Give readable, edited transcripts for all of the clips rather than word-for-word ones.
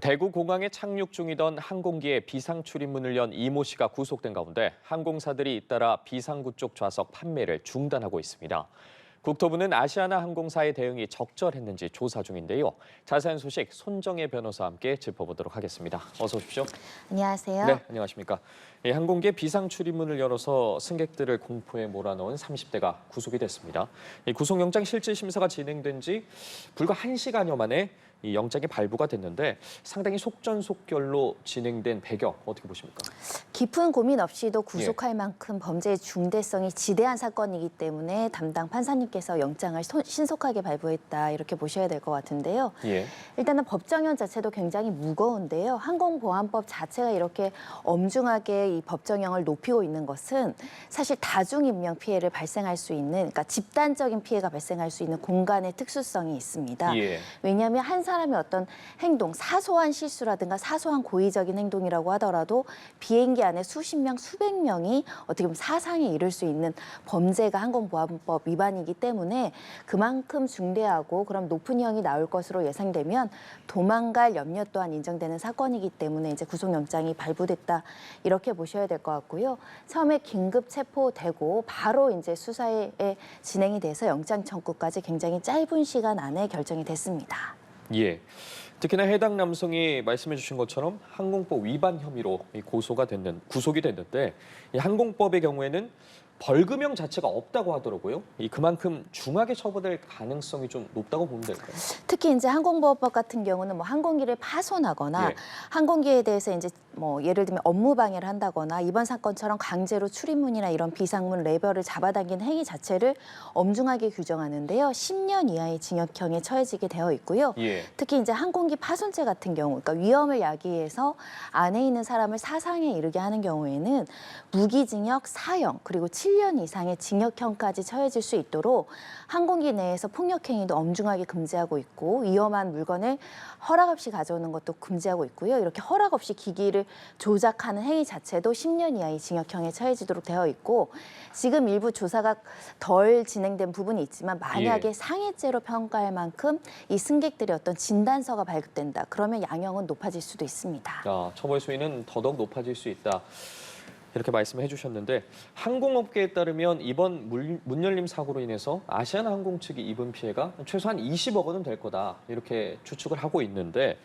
대구 공항에 착륙 중이던 항공기의 비상 출입문을 연 이모 씨가 구속된 가운데 항공사들이 잇따라 비상구 쪽 좌석 판매를 중단하고 있습니다. 국토부는 아시아나 항공사의 대응이 적절했는지 조사 중인데요. 자세한 소식 손정혜 변호사와 함께 짚어보도록 하겠습니다. 어서 오십시오. 안녕하세요. 네, 안녕하십니까. 항공기의 비상 출입문을 열어서 승객들을 공포에 몰아넣은 30대가 구속이 됐습니다. 구속영장 실질 심사가 진행된 지 불과 1시간여 만에 이 영장이 발부가 됐는데 상당히 속전속결로 진행된 배경 어떻게 보십니까? 깊은 고민 없이도 구속할 만큼 범죄의 중대성이 지대한 사건이기 때문에 담당 판사님께서 영장을 신속하게 발부했다 이렇게 보셔야 될 것 같은데요. 예. 일단은 법정형 자체도 굉장히 무거운데요. 항공보안법 자체가 이렇게 엄중하게 이 법정형을 높이고 있는 것은 사실 다중인명 피해를 발생할 수 있는, 그러니까 집단적인 피해가 발생할 수 있는 공간의 특수성이 있습니다. 예. 왜냐하면 한 사람의 어떤 행동, 사소한 실수라든가 사소한 고의적인 행동이라고 하더라도 비행기 안에 수십 명, 수백 명이 어떻게 보면 사상에 이를 수 있는 범죄가 항공보안법 위반이기 때문에 그만큼 중대하고 그럼 높은 형이 나올 것으로 예상되면 도망갈 염려 또한 인정되는 사건이기 때문에 이제 구속영장이 발부됐다 이렇게 보셔야 될 것 같고요. 처음에 긴급 체포되고 바로 이제 수사에 진행이 돼서 영장 청구까지 굉장히 짧은 시간 안에 결정이 됐습니다. 예. 특히나 해당 남성이 말씀해 주신 것처럼 항공법 위반 혐의로 구속이 됐는데 이 항공법의 경우에는 벌금형 자체가 없다고 하더라고요. 그만큼 중하게 처벌될 가능성이 좀 높다고 보면 될까요? 특히 이제 항공보안법 같은 경우는 뭐 항공기를 파손하거나 예. 항공기에 대해서 이제 뭐 예를 들면 업무 방해를 한다거나 이번 사건처럼 강제로 출입문이나 이런 비상문 레벨을 잡아당기는 행위 자체를 엄중하게 규정하는데요. 10년 이하의 징역형에 처해지게 되어 있고요. 예. 특히 이제 항공기 파손죄 같은 경우, 그러니까 위험을 야기해서 안에 있는 사람을 사상에 이르게 하는 경우에는 무기징역, 사형 그리고 7년 이상의 징역형까지 처해질 수 있도록 항공기 내에서 폭력행위도 엄중하게 금지하고 있고 위험한 물건을 허락 없이 가져오는 것도 금지하고 있고요. 이렇게 허락 없이 기기를 조작하는 행위 자체도 10년 이하의 징역형에 처해지도록 되어 있고 지금 일부 조사가 덜 진행된 부분이 있지만 만약에 상해죄로 평가할 만큼 이 승객들의 어떤 진단서가 발급된다. 그러면 양형은 높아질 수도 있습니다. 처벌 수위는 더더욱 높아질 수 있다. 이렇게 말씀해 주셨는데 항공업계에 따르면 이번 문열림 사고로 인해서 아시아나항공 측이 입은 피해가 최소한 20억 원은 될 거다 이렇게 추측을 하고 있는데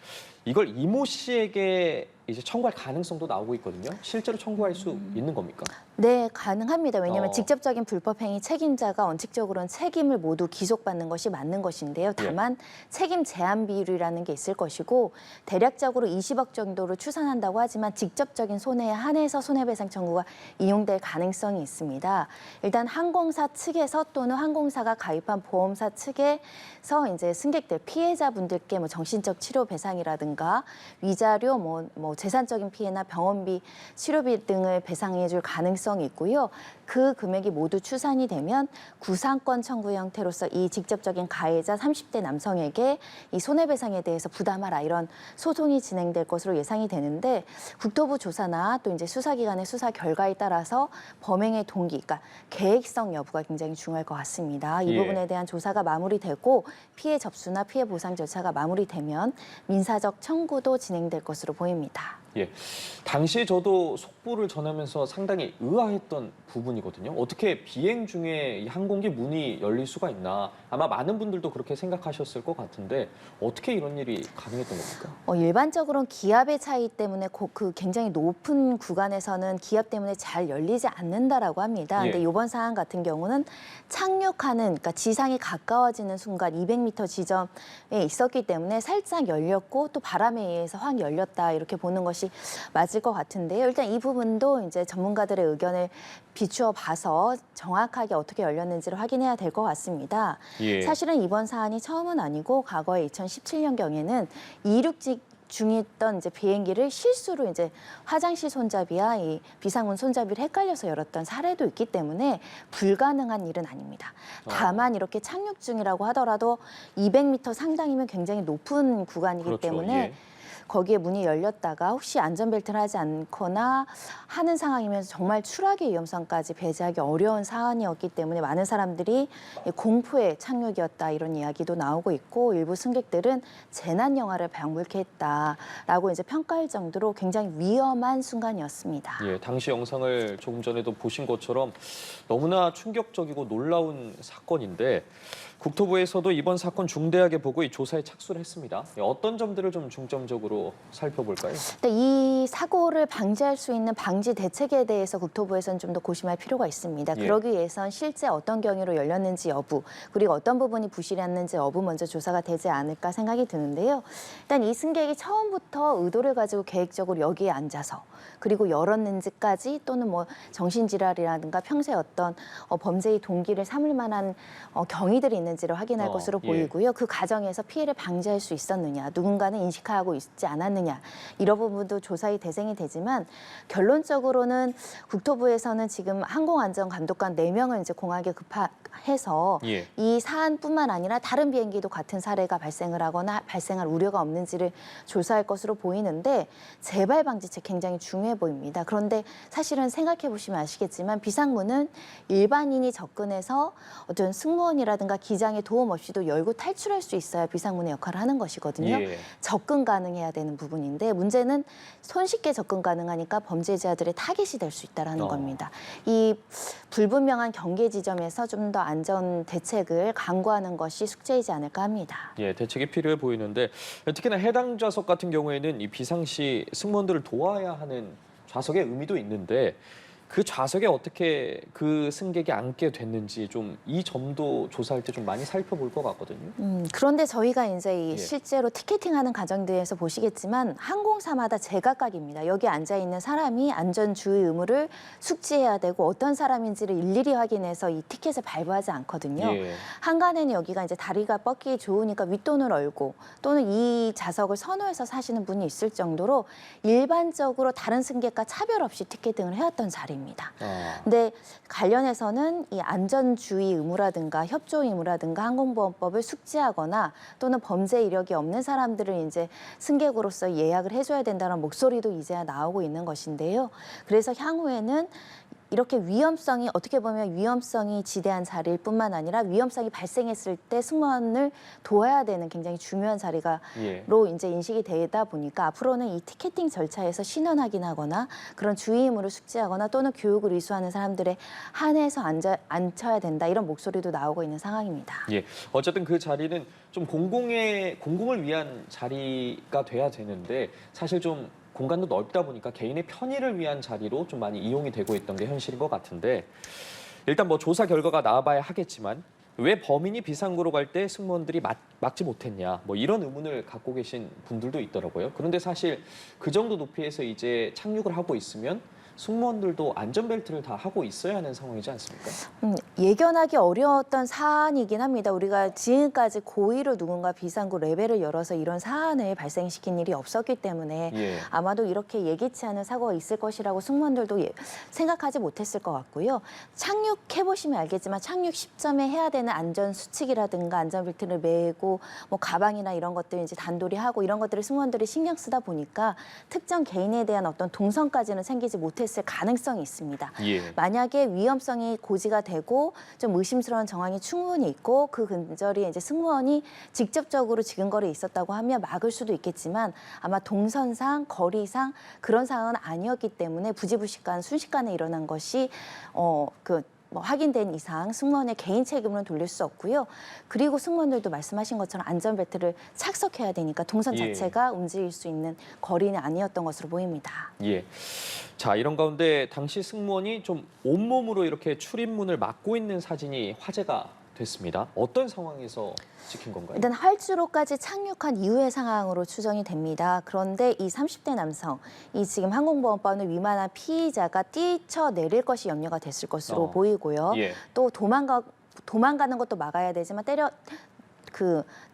이걸 이모 씨에게 이제 청구할 가능성도 나오고 있거든요. 실제로 청구할 수 있는 겁니까? 네, 가능합니다. 왜냐하면 직접적인 불법행위 책임자가 원칙적으로는 책임을 모두 기속받는 것이 맞는 것인데요. 다만 책임 제한 비율이라는 게 있을 것이고 대략적으로 20억 정도로 추산한다고 하지만 직접적인 손해에 한해서 손해배상 청구가 인용될 가능성이 있습니다. 일단 항공사 측에서 또는 항공사가 가입한 보험사 측에서 이제 승객들 피해자분들께 뭐 정신적 치료 배상이라든가 위자료, 뭐 재산적인 피해나 병원비, 치료비 등을 배상해줄 가능성이 있고요. 그 금액이 모두 추산이 되면 구상권 청구 형태로서 이 직접적인 가해자 30대 남성에게 이 손해배상에 대해서 부담하라 이런 소송이 진행될 것으로 예상이 되는데 국토부 조사나 또 이제 수사기관의 수사 결과에 따라서 범행의 동기, 그러니까 계획성 여부가 굉장히 중요할 것 같습니다. 이 부분에 대한 조사가 마무리되고 피해 접수나 피해 보상 절차가 마무리되면 민사적 청구도 진행될 것으로 보입니다. 예, 당시에 저도 속보를 전하면서 상당히 의아했던 부분이거든요. 어떻게 비행 중에 이 항공기 문이 열릴 수가 있나? 아마 많은 분들도 그렇게 생각하셨을 것 같은데 어떻게 이런 일이 가능했던 겁니까? 일반적으로는 기압의 차이 때문에 그 굉장히 높은 구간에서는 기압 때문에 잘 열리지 않는다라고 합니다. 근데 이번 사안 같은 경우는 착륙하는, 그러니까 지상에 가까워지는 순간 200m 지점에 있었기 때문에 살짝 열렸고 또 바람에 의해서 확 열렸다 이렇게 보는 것이 맞을 것 같은데요. 일단 이 부분도 이제 전문가들의 의견을 비추어 봐서 정확하게 어떻게 열렸는지를 확인해야 될 것 같습니다. 사실은 이번 사안이 처음은 아니고 과거에 2017년경에는 이륙 중이었던 이제 비행기를 실수로 이제 화장실 손잡이와 이 비상문 손잡이를 헷갈려서 열었던 사례도 있기 때문에 불가능한 일은 아닙니다. 다만 이렇게 착륙 중이라고 하더라도 200m 상당이면 굉장히 높은 구간이기 때문에 거기에 문이 열렸다가 혹시 안전벨트를 하지 않거나 하는 상황이면서 정말 추락의 위험성까지 배제하기 어려운 사안이었기 때문에 많은 사람들이 공포의 착륙이었다 이런 이야기도 나오고 있고 일부 승객들은 재난 영화를 방불케 했다라고 이제 평가할 정도로 굉장히 위험한 순간이었습니다. 예, 당시 영상을 조금 전에도 보신 것처럼 너무나 충격적이고 놀라운 사건인데 국토부에서도 이번 사건 중대하게 보고 이 조사에 착수를 했습니다. 어떤 점들을 좀 중점적으로 살펴볼까요? 근데 이 사고를 방지할 수 있는 방지 대책에 대해서 국토부에서는 좀 더 고심할 필요가 있습니다. 예. 그러기 위해선 실제 어떤 경위로 열렸는지 여부, 그리고 어떤 부분이 부실했는지 여부 먼저 조사가 되지 않을까 생각이 드는데요. 일단 이 승객이 처음부터 의도를 가지고 계획적으로 여기에 앉아서 그리고 열었는지까지 또는 뭐 정신질환이라든가 평소에 어떤 범죄의 동기를 삼을 만한 경위들이 있는지를 확인할 것으로 예. 보이고요. 그 과정에서 피해를 방지할 수 있었느냐, 누군가는 인식하고 있지 않았느냐 이런 부분도 조사의 대상이 되지만 결론적으로는 국토부에서는 지금 항공안전감독관 4명을 이제 공항에 급파해서 예. 이 사안뿐만 아니라 다른 비행기도 같은 사례가 발생을 하거나 발생할 우려가 없는지를 조사할 것으로 보이는데 재발 방지책 굉장히 중요해 보입니다. 그런데 사실은 생각해 보시면 아시겠지만 비상문은 일반인이 접근해서 어떤 승무원이라든가 기장의 도움 없이도 열고 탈출할 수 있어야 비상문의 역할을 하는 것이거든요. 예. 접근 가능해야 되는 부분인데 문제는 손쉽게 접근 가능하니까 범죄자들의 타깃이 될 수 있다는 겁니다. 이 불분명한 경계 지점에서 좀 더 안전 대책을 강구하는 것이 숙제이지 않을까 합니다. 예, 대책이 필요해 보이는데 특히나 해당 좌석 같은 경우에는 이 비상시 승무원들을 도와야 하는 좌석의 의미도 있는데 그 좌석에 어떻게 그 승객이 앉게 됐는지 좀 이 점도 조사할 때 좀 많이 살펴볼 것 같거든요. 그런데 저희가 이제 예. 실제로 티켓팅하는 과정들에서 보시겠지만 항공사마다 제각각입니다. 여기 앉아 있는 사람이 안전 주의 의무를 숙지해야 되고 어떤 사람인지를 일일이 확인해서 이 티켓을 발부하지 않거든요. 예. 한간에는 여기가 이제 다리가 뻗기 좋으니까 윗돈을 얼고 또는 이 좌석을 선호해서 사시는 분이 있을 정도로 일반적으로 다른 승객과 차별 없이 티켓팅을 해왔던 자리입니다. 근데 관련해서는 이 안전주의 의무라든가 협조 의무라든가 항공보험법을 숙지하거나 또는 범죄 이력이 없는 사람들을 이제 승객으로서 예약을 해줘야 된다는 목소리도 이제야 나오고 있는 것인데요. 그래서 향후에는 이렇게 위험성이 어떻게 보면 위험성이 지대한 자리일 뿐만 아니라 위험성이 발생했을 때 승무원을 도와야 되는 굉장히 중요한 자리가로 예. 이제 인식이 되다 보니까 앞으로는 이 티켓팅 절차에서 신원 확인하거나 그런 주의 의무를 숙지하거나 또는 교육을 이수하는 사람들에 한해서 앉혀야 된다 이런 목소리도 나오고 있는 상황입니다. 예. 어쨌든 그 자리는 좀 공공을 위한 자리가 돼야 되는데 사실 좀 공간도 넓다 보니까 개인의 편의를 위한 자리로 좀 많이 이용이 되고 있던 게 현실인 것 같은데 일단 뭐 조사 결과가 나와봐야 하겠지만 왜 범인이 비상구로 갈 때 승무원들이 막지 못했냐 뭐 이런 의문을 갖고 계신 분들도 있더라고요. 그런데 사실 그 정도 높이에서 이제 착륙을 하고 있으면 승무원들도 안전벨트를 다 하고 있어야 하는 상황이지 않습니까? 예견하기 어려웠던 사안이긴 합니다. 우리가 지금까지 고의로 누군가 비상구 레벨을 열어서 이런 사안을 발생시킨 일이 없었기 때문에 예. 아마도 이렇게 예기치 않은 사고가 있을 것이라고 승무원들도 생각하지 못했을 것 같고요. 착륙해보시면 알겠지만 착륙 시점에 해야 되는 안전수칙이라든가 안전벨트를 매고 뭐 가방이나 이런 것들 이제 단돌이 하고 이런 것들을 승무원들이 신경 쓰다 보니까 특정 개인에 대한 어떤 동선까지는 생기지 못했을 가능성이 있습니다. 예. 만약에 위험성이 고지가 되고 좀 의심스러운 정황이 충분히 있고 그 근절이 이제 승무원이 직접적으로 지근거리에 있었다고 하면 막을 수도 있겠지만 아마 동선상 거리상 그런 상황은 아니었기 때문에 부지불식간 순식간에 일어난 것이 확인된 이상 승무원의 개인 책임으로는 돌릴 수 없고요. 그리고 승무원들도 말씀하신 것처럼 안전벨트를 착석해야 되니까 동선 예. 자체가 움직일 수 있는 거리는 아니었던 것으로 보입니다. 예. 자, 이런 가운데 당시 승무원이 좀 온몸으로 이렇게 출입문을 막고 있는 사진이 화제가 됐습니다. 어떤 상황에서 찍힌 건가요? 일단 활주로까지 착륙한 이후의 상황으로 추정이 됩니다. 그런데 이 30대 남성, 이 지금 항공보험법을 위반한 피의자가 뛰쳐내릴 것이 염려가 됐을 것으로 보이고요. 예. 또 도망가는 것도 막아야 되지만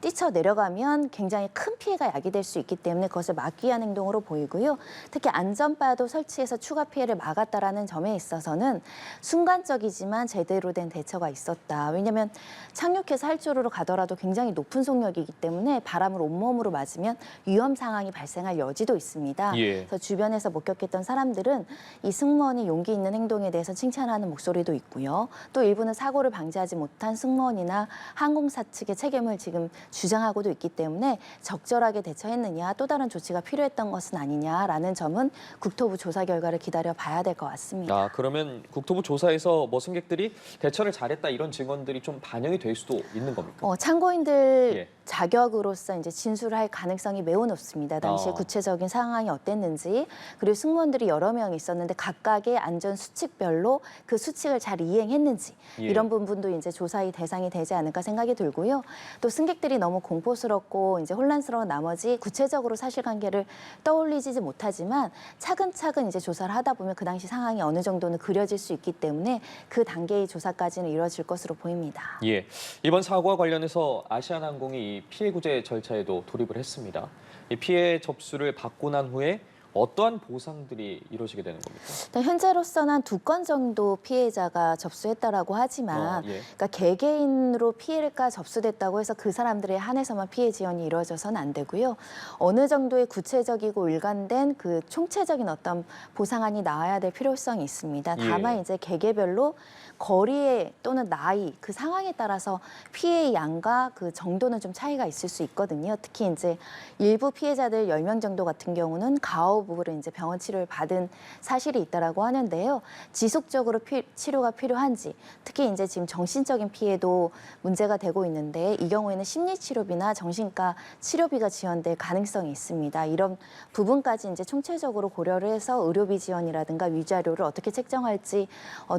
뛰쳐내려가면 굉장히 큰 피해가 야기될 수 있기 때문에 그것을 막기 위한 행동으로 보이고요. 특히 안전바도 설치해서 추가 피해를 막았다라는 점에 있어서는 순간적이지만 제대로 된 대처가 있었다. 왜냐하면 착륙해서 활주로로 가더라도 굉장히 높은 속력이기 때문에 바람을 온몸으로 맞으면 위험 상황이 발생할 여지도 있습니다. 예. 그래서 주변에서 목격했던 사람들은 이 승무원이 용기 있는 행동에 대해서 칭찬하는 목소리도 있고요. 또 일부는 사고를 방지하지 못한 승무원이나 항공사 측의 책임을 지금 주장하고도 있기 때문에 적절하게 대처했느냐, 또 다른 조치가 필요했던 것은 아니냐라는 점은 국토부 조사 결과를 기다려 봐야 될 것 같습니다. 아, 그러면 국토부 조사에서 뭐 승객들이 대처를 잘했다 이런 증언들이 좀 반영이 될 수도 있는 겁니까? 참고인들 예. 자격으로서 이제 진술을 할 가능성이 매우 높습니다. 당시에 구체적인 상황이 어땠는지, 그리고 승무원들이 여러 명 있었는데 각각의 안전 수칙별로 그 수칙을 잘 이행했는지 예. 이런 부분도 이제 조사의 대상이 되지 않을까 생각이 들고요. 또 승객들이 너무 공포스럽고 이제 혼란스러운 나머지 구체적으로 사실관계를 떠올리지 못하지만 차근차근 이제 조사를 하다 보면 그 당시 상황이 어느 정도는 그려질 수 있기 때문에 그 단계의 조사까지는 이루어질 것으로 보입니다. 예, 이번 사고와 관련해서 아시아나항공이 이 피해 구제 절차에도 돌입을 했습니다. 이 피해 접수를 받고 난 후에 어떠한 보상들이 이루어지게 되는 겁니까? 일단 현재로서는 한 2건 정도 피해자가 접수했다라고 하지만 예. 그러니까 개개인으로 피해가 접수됐다고 해서 그 사람들에 한해서만 피해 지원이 이루어져서는 안 되고요. 어느 정도의 구체적이고 일관된 그 총체적인 어떤 보상안이 나와야 될 필요성이 있습니다. 다만 예. 이제 개개별로 거리에 또는 나이, 그 상황에 따라서 피해의 양과 그 정도는 좀 차이가 있을 수 있거든요. 특히 이제 일부 피해자들 10명 정도 같은 경우는 가호부로 이제 병원 치료를 받은 사실이 있다라고 하는데요. 지속적으로 치료가 필요한지, 특히 이제 지금 정신적인 피해도 문제가 되고 있는데 이 경우에는 심리치료비나 정신과 치료비가 지원될 가능성이 있습니다. 이런 부분까지 이제 총체적으로 고려를 해서 의료비 지원이라든가 위자료를 어떻게 책정할지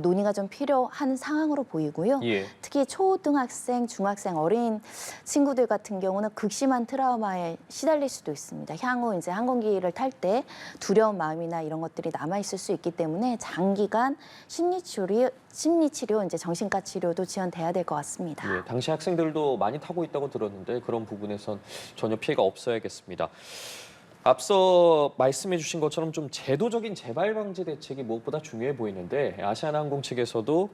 논의가 좀 필요한 상황으로 보이고요. 예. 특히 초등학생, 중학생, 어린 친구들 같은 경우는 극심한 트라우마에 시달릴 수도 있습니다. 향후 이제 항공기를 탈 때 두려운 마음이나 이런 것들이 남아 있을 수 있기 때문에 장기간 심리치료, 이제 정신과 치료도 지원돼야 될 것 같습니다. 예, 당시 학생들도 많이 타고 있다고 들었는데 그런 부분에선 전혀 피해가 없어야겠습니다. 앞서 말씀해 주신 것처럼 좀 제도적인 재발 방지 대책이 무엇보다 중요해 보이는데 아시아나항공 측에서도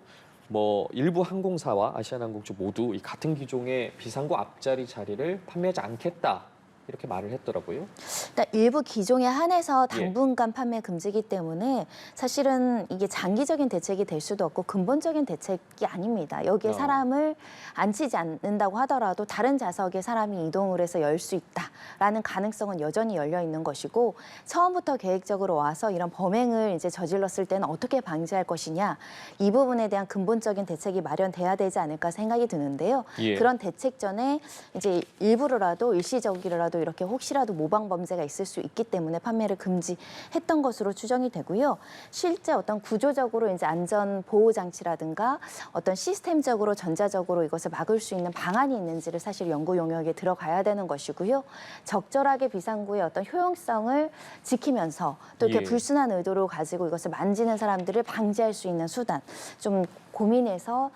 뭐 일부 항공사와 아시아나항공 측 모두 이 같은 기종의 비상구 앞자리 자리를 판매하지 않겠다. 이렇게 말을 했더라고요. 일단 일부 기종에 한해서 예. 당분간 판매 금지이기 때문에 사실은 이게 장기적인 대책이 될 수도 없고 근본적인 대책이 아닙니다. 여기에 사람을 앉히지 않는다고 하더라도 다른 좌석에 사람이 이동을 해서 열 수 있다라는 가능성은 여전히 열려 있는 것이고, 처음부터 계획적으로 와서 이런 범행을 이제 저질렀을 때는 어떻게 방지할 것이냐, 이 부분에 대한 근본적인 대책이 마련돼야 되지 않을까 생각이 드는데요. 예. 그런 대책 전에 이제 일부러라도 일시적이라도 이렇게 혹시라도 모방 범죄가 있을 수 있기 때문에 판매를 금지했던 것으로 추정이 되고요. 실제 어떤 구조적으로 이제 안전 보호 장치라든가 어떤 시스템적으로 전자적으로 이것을 막을 수 있는 방안이 있는지를 사실 연구 용역에 들어가야 되는 것이고요. 적절하게 비상구의 어떤 효용성을 지키면서 또 이렇게 예. 불순한 의도로 가지고 이것을 만지는 사람들을 방지할 수 있는 수단 좀 고민해서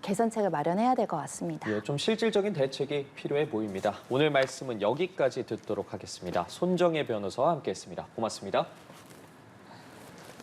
개선책을 마련해야 될 것 같습니다. 예, 좀 실질적인 대책이 필요해 보입니다. 오늘 말씀은 여기까지 듣도록 하겠습니다. 손정혜 변호사와 함께했습니다. 고맙습니다.